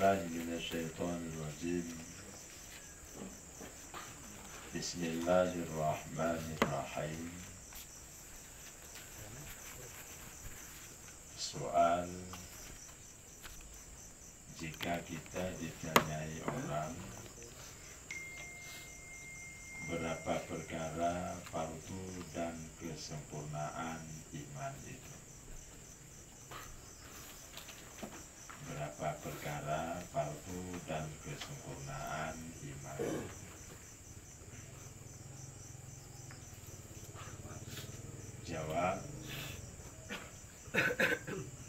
بالله من الشيطان الرجيم. بسم الله الرحمن الرحيم. Soal, jika kita ditanyai orang berapa perkara fardu dan kesempurnaan iman itu, berapa perkara fardu dan kesempurnaan iman. Jawab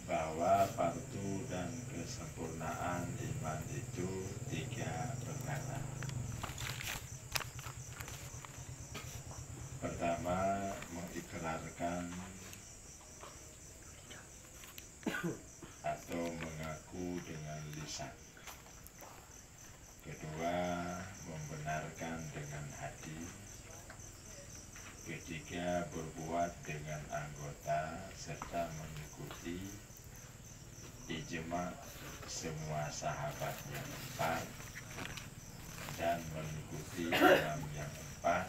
bahwa fardu dan kesempurnaan iman itu 3 perkara. Pertama, mengikrarkan atau mengaku dengan lisan. Kedua, membenarkan dengan hati. Ketiga, berbuat dengan anggota serta mengikuti ijma semua sahabat yang 4 dan mengikuti imam yang 4,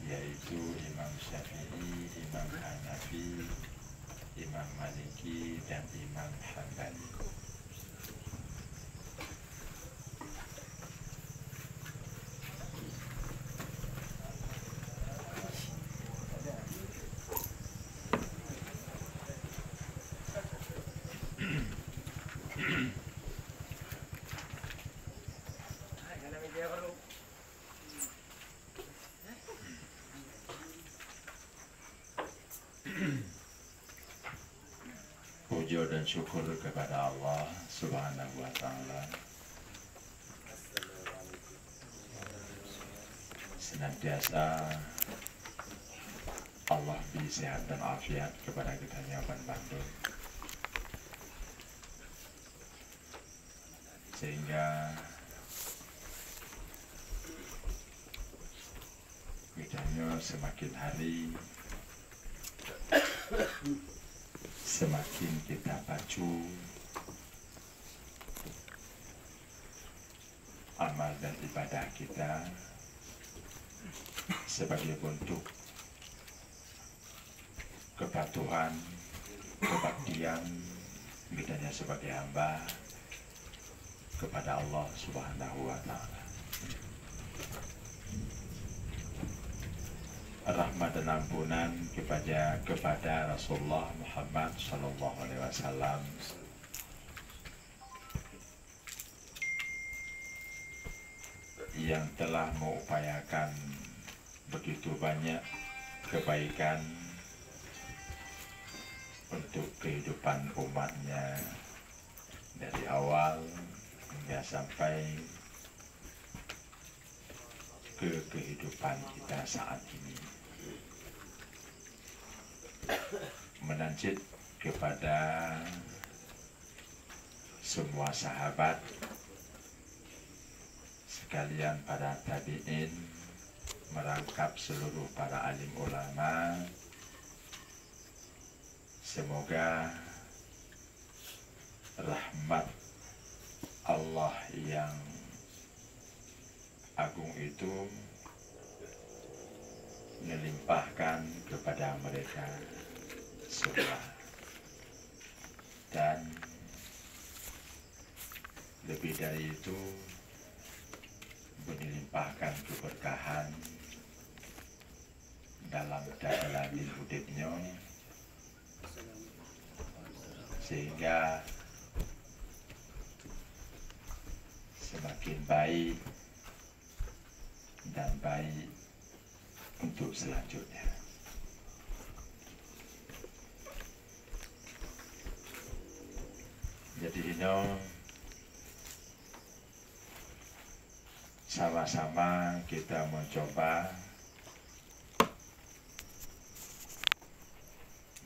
yaitu Imam Syafi'i, Imam Hanafi, Imam Maliki, dan Imam Hambali. Puji dan syukur kepada Allah Subhanahu wa Ta'ala, senantiasa Allah beri sehat dan afiat kepada kita Nyoban Bandung, sehingga kita semakin hari semakin kita pacu amal dan ibadah kita sebagai bentuk kepatuhan, kebaktian kita sebagai hamba kepada Allah Subhanahu wa Ta'ala. Rahmat dan ampunan kepada Rasulullah Muhammad Sallallahu Alaihi Wasallam, yang telah mengupayakan begitu banyak kebaikan untuk kehidupan umatnya dari awal hingga sampai ke kehidupan kita saat ini. Menanjit kepada semua sahabat sekalian, para tabi'in, merangkap seluruh para alim ulama. Semoga rahmat Allah yang agung itu melimpahkan kepada mereka semua, dan lebih dari itu melimpahkan keberkahan dalam dalam hidupnya, sehingga semakin baik dan baik untuk selanjutnya. Jadi ini sama-sama kita mencoba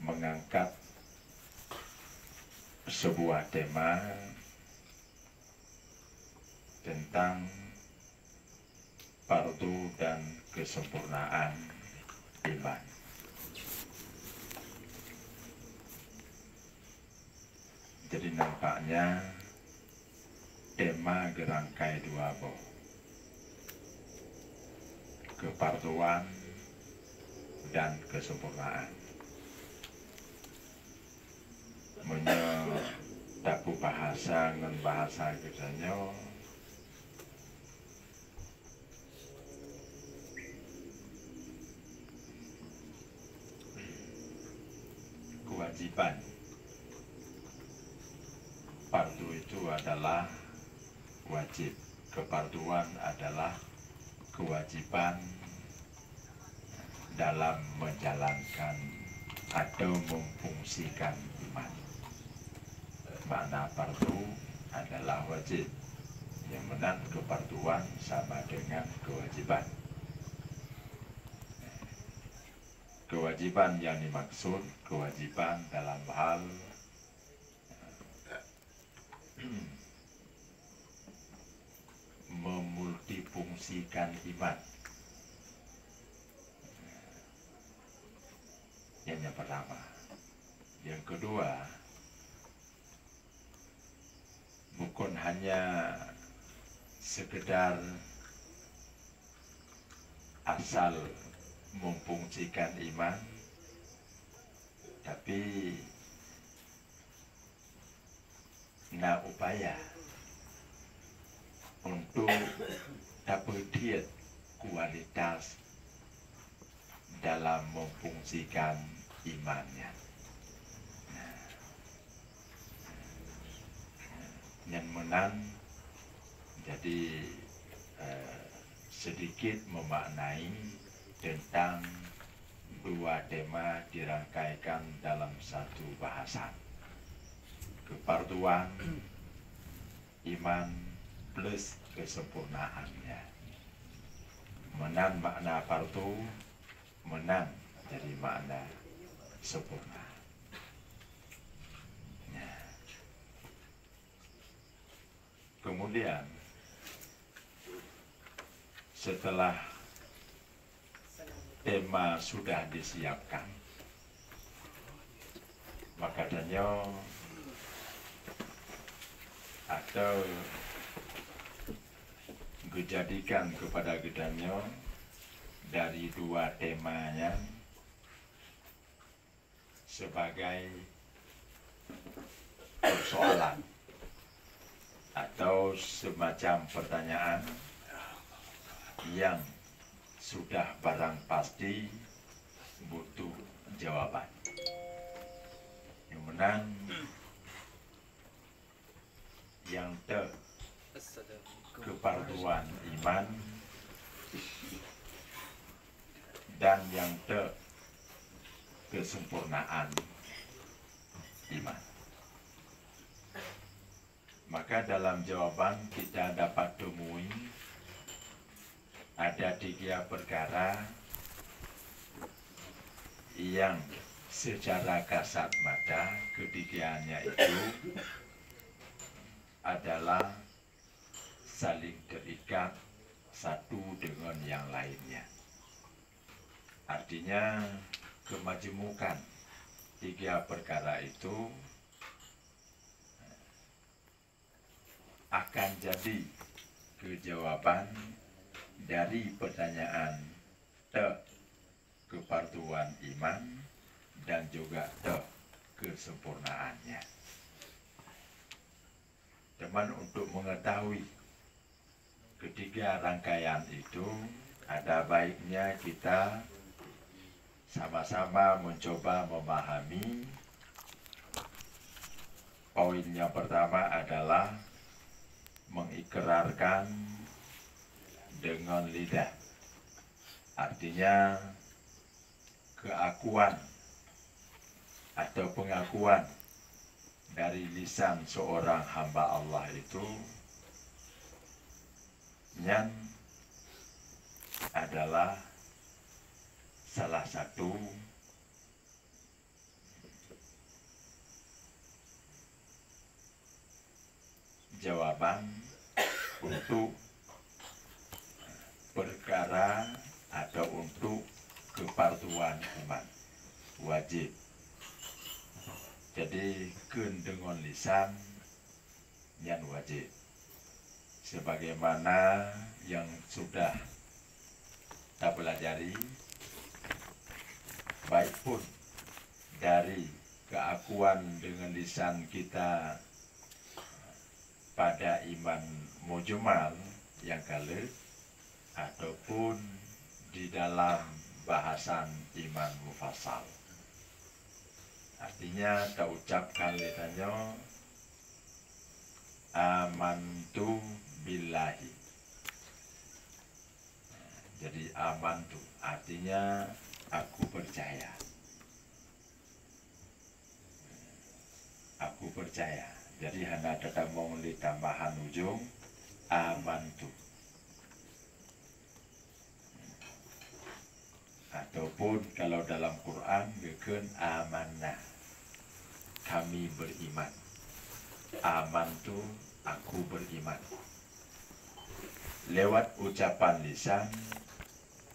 mengangkat sebuah tema tentang fardu dan kesempurnaan iman. Jadi nampaknya tema gerangkai dua boh. Kepartuan dan kesempurnaan. Menyedapu bahasa ngan bahasa gedanyo kewajiban. Pardu itu adalah wajib, keparduan adalah kewajiban dalam menjalankan atau memfungsikan iman. Makna pardu adalah wajib, yang menang keparduan sama dengan kewajiban. Kewajiban yang dimaksud kewajiban dalam hal memultifungsikan iman. Yang pertama. Yang kedua, bukan hanya sekedar asal memfungsikan iman, tapi upaya untuk dapat kualitas dalam memfungsikan imannya. Yang menang jadi sedikit memaknai tentang dua tema dirangkaikan dalam satu bahasan. Keparduan iman plus kesempurnaannya. Menang makna pardu, menang jadi makna sempurna. Kemudian setelah tema sudah disiapkan, maka danyo atau dijadikan kepada gedanyo dari dua temanya sebagai persoalan atau semacam pertanyaan yang sudah barang pasti butuh jawaban. Yang menang yang keparduan iman dan yang kesempurnaan iman. Maka dalam jawaban kita dapat temui ada tiga perkara yang secara kasat mata ketiganya itu adalah saling terikat satu dengan yang lainnya. Artinya kemajemukan tiga perkara itu akan jadi kejawaban dari pertanyaan keparduan iman dan juga kesempurnaannya. Teman, untuk mengetahui ketiga rangkaian itu, ada baiknya kita sama-sama mencoba memahami. Poin yang pertama adalah mengikrarkan dengan lidah. Artinya keakuan atau pengakuan dari lisan seorang hamba Allah itu yang adalah salah satu jawaban untuk perkara atau untuk keparduan iman wajib. Jadi dengan lisan yang wajib. sebagaimana yang sudah kita pelajari, baik pun dari keakuan dengan lisan kita pada iman mujmal yang kala, ataupun di dalam bahasan iman mufassal. Artinya kita ucapkan litanya amantu billahi. Jadi amantu artinya aku percaya. Aku percaya. Jadi hanya tetap mau tambahan ujung amantu. Ataupun kalau dalam Quran bikin amanah, kami beriman. Amantu, aku beriman. Lewat ucapan lisan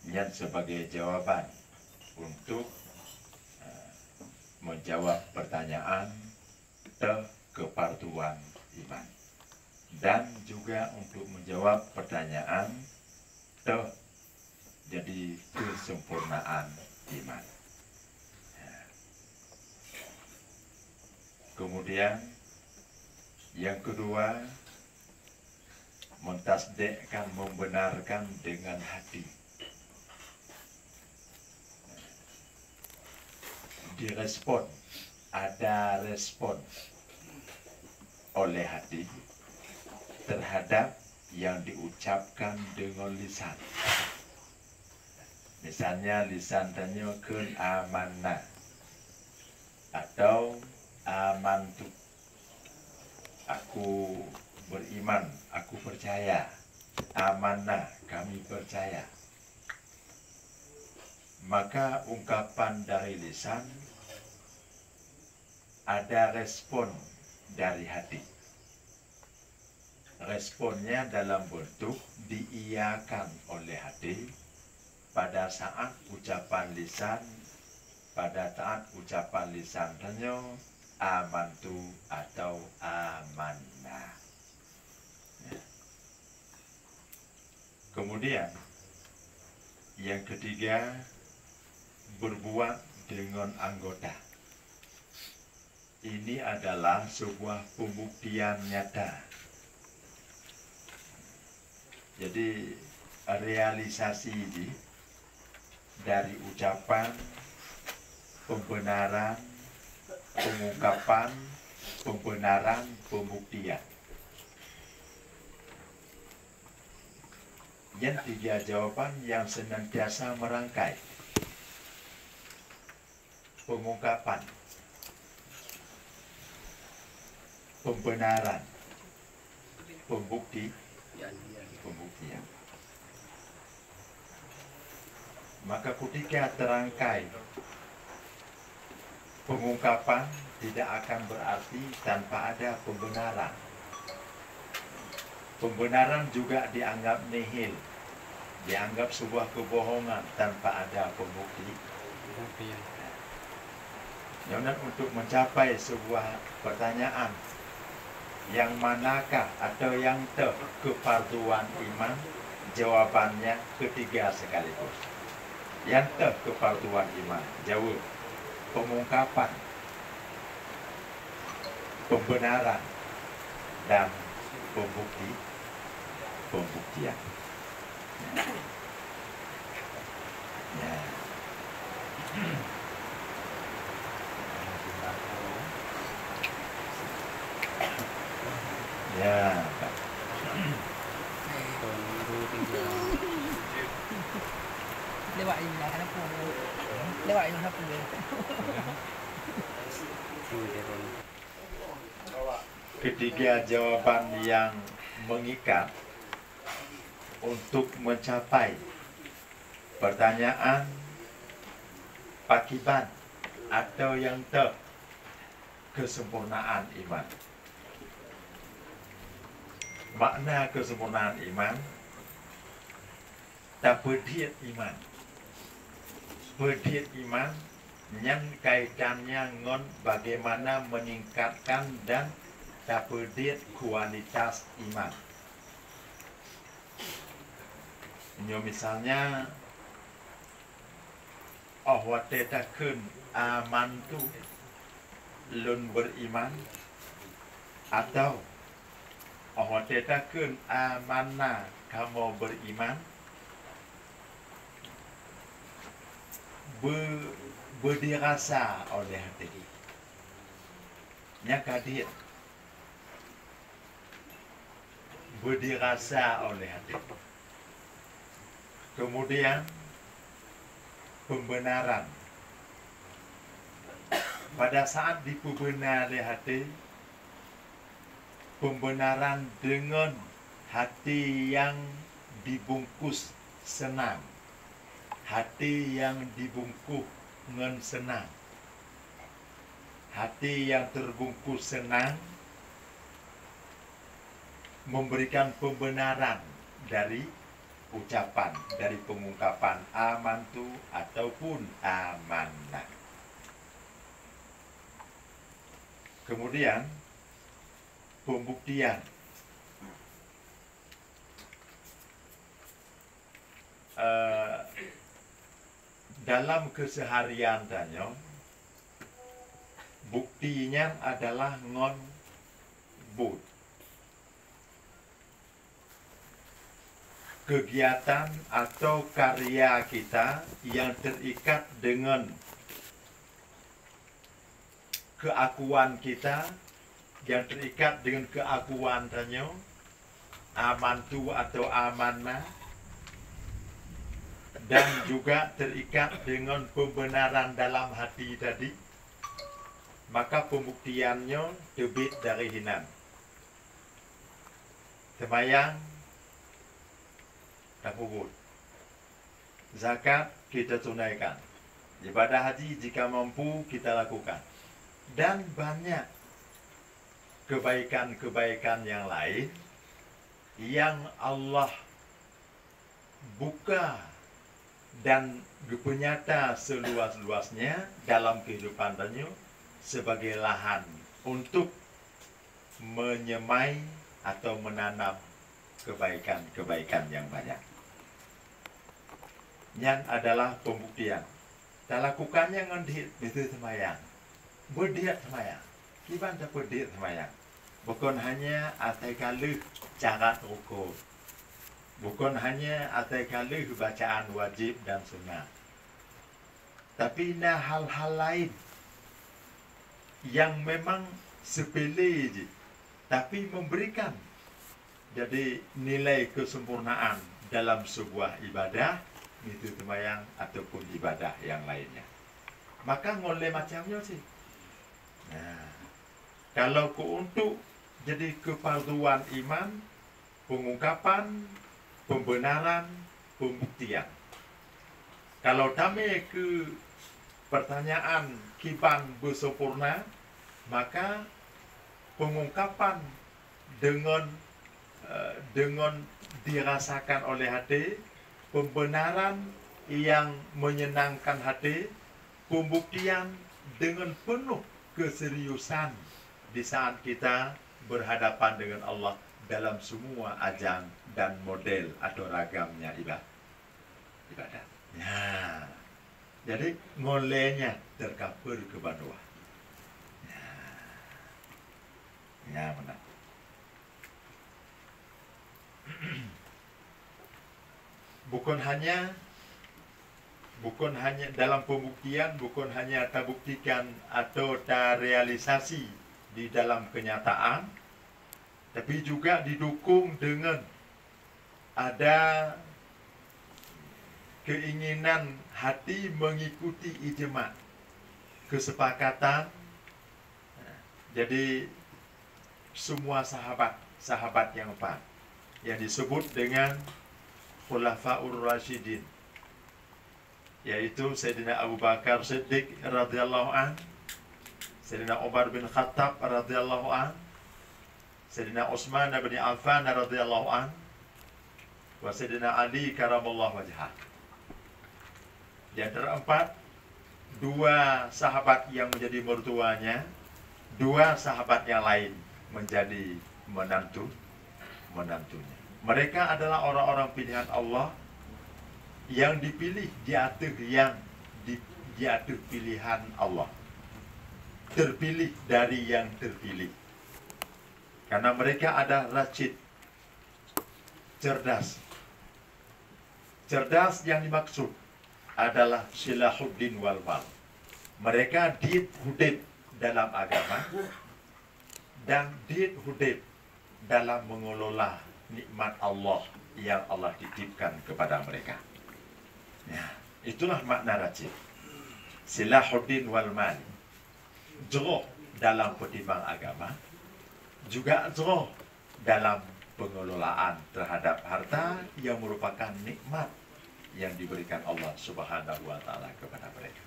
yang sebagai jawaban untuk menjawab pertanyaan keparduan iman, dan juga untuk menjawab pertanyaan jadi kesempurnaan iman. Kemudian yang kedua, mentasdikkan, membenarkan dengan hati. Direspon, ada respon oleh hati terhadap yang diucapkan dengan lisan. Misalnya lisan tanyakan amanah atau amantu, aku beriman, aku percaya. Amanah, kami percaya. Maka ungkapan dari lisan ada respon dari hati. Responnya dalam bentuk diiyakan oleh hati pada saat ucapan lisan, tanya amantu atau amanah. Ya. Kemudian yang ketiga, berbuat dengan anggota. Ini adalah sebuah pembuktian nyata. Jadi realisasi ini dari ucapan, pembenaran, pengungkapan, pembenaran, pembuktian. Yang tiga jawaban yang senantiasa merangkai. Pengungkapan, pembenaran, pembuktian. Maka ketika terangkai pengungkapan tidak akan berarti tanpa ada pembenaran. Pembenaran juga dianggap nihil, dianggap sebuah kebohongan tanpa ada pembuktian. Kemudian untuk mencapai sebuah pertanyaan, yang manakah atau yang keparduan iman, jawabannya ketiga sekaligus. Yang keparduan iman, jawab pengungkapan, pembenaran, dan pembuktian. Ya. Ya, Pak. Lewain lah kan aku. Lewain lah aku. Ketiga jawaban yang mengikat untuk mencapai pertanyaan pakiban atau yang kesempurnaan iman. Makna kesempurnaan iman, tak berdiat iman. Berdiat iman yang kaitannya dengan bagaimana meningkatkan dan tak berdiat kualitas iman. misalnya Allah tetakan aman tu lun beriman, atau Allah tetakan amanah kamu beriman, berdirasa oleh hati nya kadir, berdirasa oleh hati. Kemudian pembenaran, pada saat diperbenari hati, pembenaran dengan hati yang dibungkus senang, hati yang dibungkus dengan senang, hati yang terbungkus senang memberikan pembenaran dari ucapan, dari pengungkapan amantu ataupun amanah. Kemudian pembuktian, dalam keseharian tanya, buktinya adalah ngon but. Kegiatan atau karya kita yang terikat dengan keakuan kita, yang terikat dengan keakuan tanya, amantu atau amanah, dan juga terikat dengan pembenaran dalam hati tadi, maka pembuktiannya terbit dari hinan. Sembahyang tak puput, zakat kita tunaikan, ibadah haji jika mampu kita lakukan, dan banyak kebaikan-kebaikan yang lain yang Allah buka dan penyata seluas-luasnya dalam kehidupan dunia sebagai lahan untuk menyemai atau menanam kebaikan-kebaikan yang banyak. Yang adalah pembuktian. Tak lakukannya ngendit itu semayang, berdiat semayang, kiban tak berdiat semayang. Bukan hanya atai kali cara rukuk, bukan hanya atai kali bacaan wajib dan sunnah, tapi ada hal-hal lain yang memang sepele je, tapi memberikan jadi nilai kesempurnaan dalam sebuah ibadah, itu sembahyang ataupun ibadah yang lainnya. Maka ngoleh macamnya sih. Nah, kalau untuk jadi keparduan iman, pengungkapan, pembenaran, pembuktian. Kalau kami ke pertanyaan kiban bersempurna, maka pengungkapan dengan dirasakan oleh hati, pembenaran yang menyenangkan hati, pembuktian dengan penuh keseriusan di saat kita berhadapan dengan Allah dalam semua ajang dan model atau ragamnya ibadah. Ya. Jadi ngolehnya terkapur ke bawah. Ya benar. Bukan hanya dalam pembuktian, bukan hanya terbuktikan atau terrealisasi di dalam kenyataan, tapi juga didukung dengan ada keinginan hati mengikuti ijma', kesepakatan. Jadi semua sahabat yang empat yang disebut dengan Khulafaur Rasyidin, yaitu Sayyidina Abu Bakar Siddiq radhiyallahu an, Sayyidina Umar bin Khattab radhiyallahu an, Sayyidina Utsman bin Affan radhiyallahu an, wa Sayyidina Ali karamallahu wajhah. Di antara empat, dua sahabat yang menjadi mertuanya, dua sahabat yang lain menjadi menantunya. Mereka adalah orang-orang pilihan Allah yang dipilih di atas yang di atas pilihan Allah, terpilih dari yang terpilih, karena mereka ada racid, cerdas. Cerdas yang dimaksud adalah silahuddin wal mal. Mereka diet hudib dalam agama dan diet hudib dalam mengelola nikmat Allah yang Allah titipkan kepada mereka. Ya, itulah makna racid. Silahuddin wal mal. Jeroh dalam pertimbang agama, juga jeroh dalam pengelolaan terhadap harta yang merupakan nikmat yang diberikan Allah Subhanahu wa Ta'ala kepada mereka.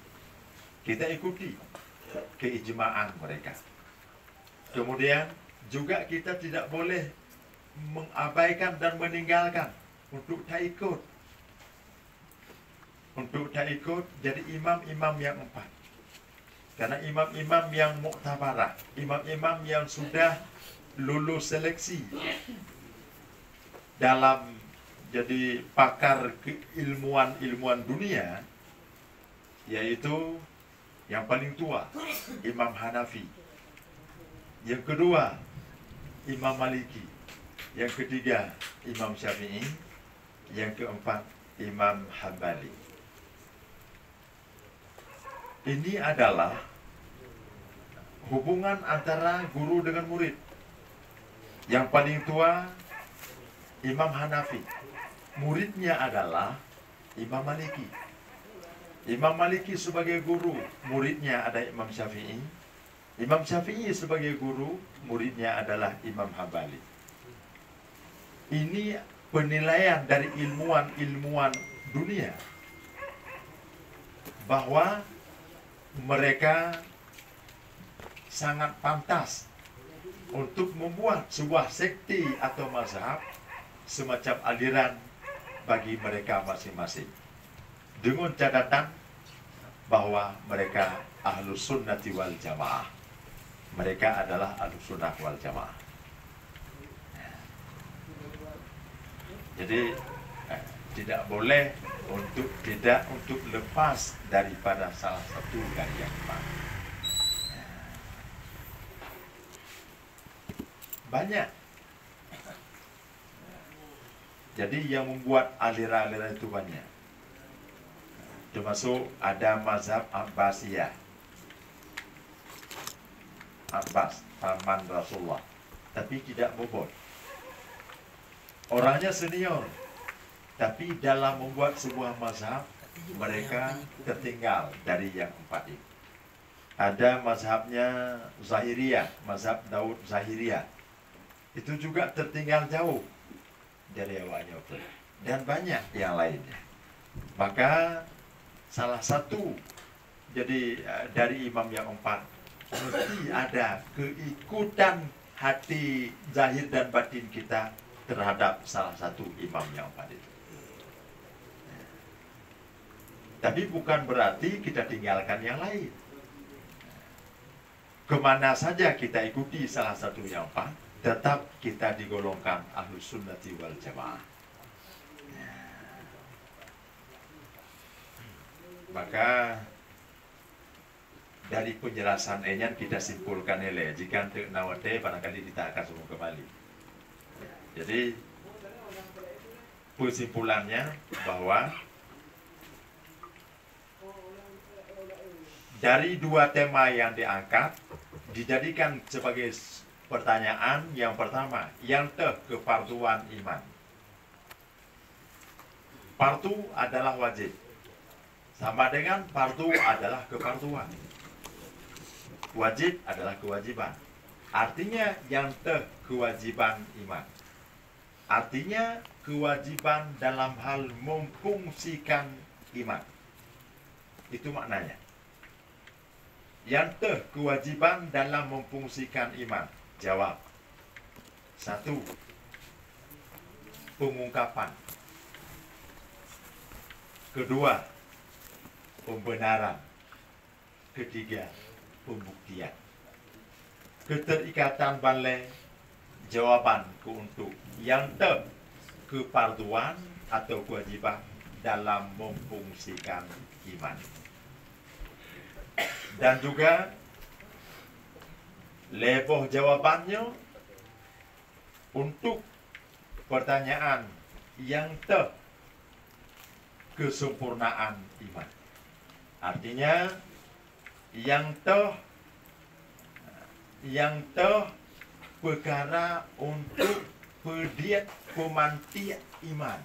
Kita ikuti keijma'an mereka. Kemudian juga kita tidak boleh mengabaikan dan meninggalkan untuk tak ikut. Untuk tak ikut jadi imam-imam yang empat. Karena imam-imam yang muktabarah, imam-imam yang sudah lulus seleksi dalam jadi pakar keilmuan dunia, yaitu yang paling tua Imam Hanafi, yang kedua Imam Maliki, yang ketiga Imam Syafi'i, yang keempat Imam Hambali. Ini adalah hubungan antara guru dengan murid. Yang paling tua Imam Hanafi, muridnya adalah Imam Maliki. Imam Maliki sebagai guru, muridnya ada Imam Syafi'i. Imam Syafi'i sebagai guru, muridnya adalah Imam Hambali. Ini penilaian dari ilmuwan dunia bahwa mereka sangat pantas untuk membuat sebuah sekte atau mazhab, semacam aliran bagi mereka masing-masing, dengan catatan bahwa mereka ahlus sunnati wal jamaah. Mereka adalah ahlus sunnah wal jamaah. Jadi tidak boleh untuk lepas daripada salah satu dari yang empat. Banyak. Jadi yang membuat aliran-aliran itu banyak. Termasuk ada mazhab Abbasiyah. Abbas, paman Rasulullah, tapi tidak bobot. Orangnya senior, tapi dalam membuat sebuah mazhab mereka tertinggal dari yang empat ini. Ada mazhabnya Zahiriyah, mazhab Daud Zahiriyah, itu juga tertinggal jauh dari awalnya, dan banyak yang lainnya. Maka salah satu jadi dari imam yang empat mesti ada keikutan hati zahir dan batin kita terhadap salah satu imam yang empat itu. Tapi bukan berarti kita tinggalkan yang lain. Kemana saja kita ikuti salah satu yang empat, tetap kita digolongkan ahlus sunnati wal jamaah. Maka dari penjelasan enyan kita simpulkan nilai, jika untuk nawate barangkali kita akan semua kembali. Jadi kesimpulannya bahwa dari dua tema yang diangkat dijadikan sebagai pertanyaan yang pertama, yang kefarduan iman. Fardu adalah wajib, sama dengan fardu adalah kefarduan. Wajib adalah kewajiban. Artinya yang kewajiban iman. Artinya kewajiban dalam hal memfungsikan iman. Itu maknanya. Yang kewajiban dalam memfungsikan iman. Jawab. 1. Pengungkapan. Kedua, pembenaran. Ketiga, pembuktian. Keterikatan balai jawaban untuk yang kefarduan atau kewajiban dalam memfungsikan iman. Dan juga leboh jawabannya untuk pertanyaan yang kesempurnaan iman. Artinya yang perkara untuk pediat pemantiak iman,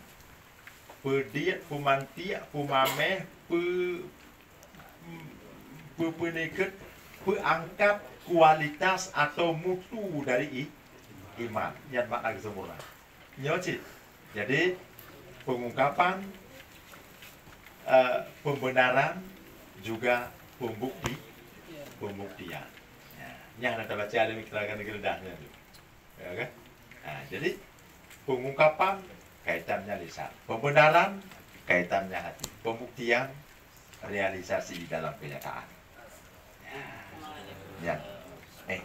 pediat pemantiak pemameh pepeniket peangkat kualitas atau mutu dari iman yang makna sempurna. Nyocit. Jadi pengungkapan, pembenaran, juga pembuktian. Yang ada baca alim ikhtirakan keredahnya. Ya, kan? Nah, jadi pengungkapan kaitannya lisan, pembenaran kaitannya hati, pembuktian realisasi dalam kenyataan. Yang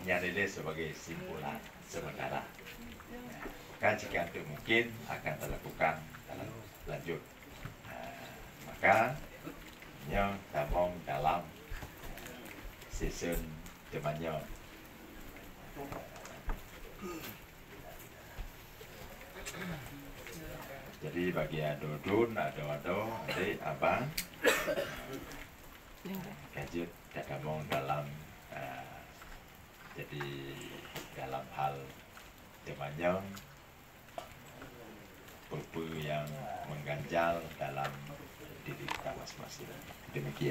nilai sebagai simpulan sementara. Kan jika itu mungkin akan dilakukan dalam lanjut. Maka yang tabung dalam season temannya. Jadi bagi adodun, ado-ado, adik, abang, kajut tabung dalam jadi dalam hal temannya yang mengganjal dalam diri kita masing-masing. Demikian.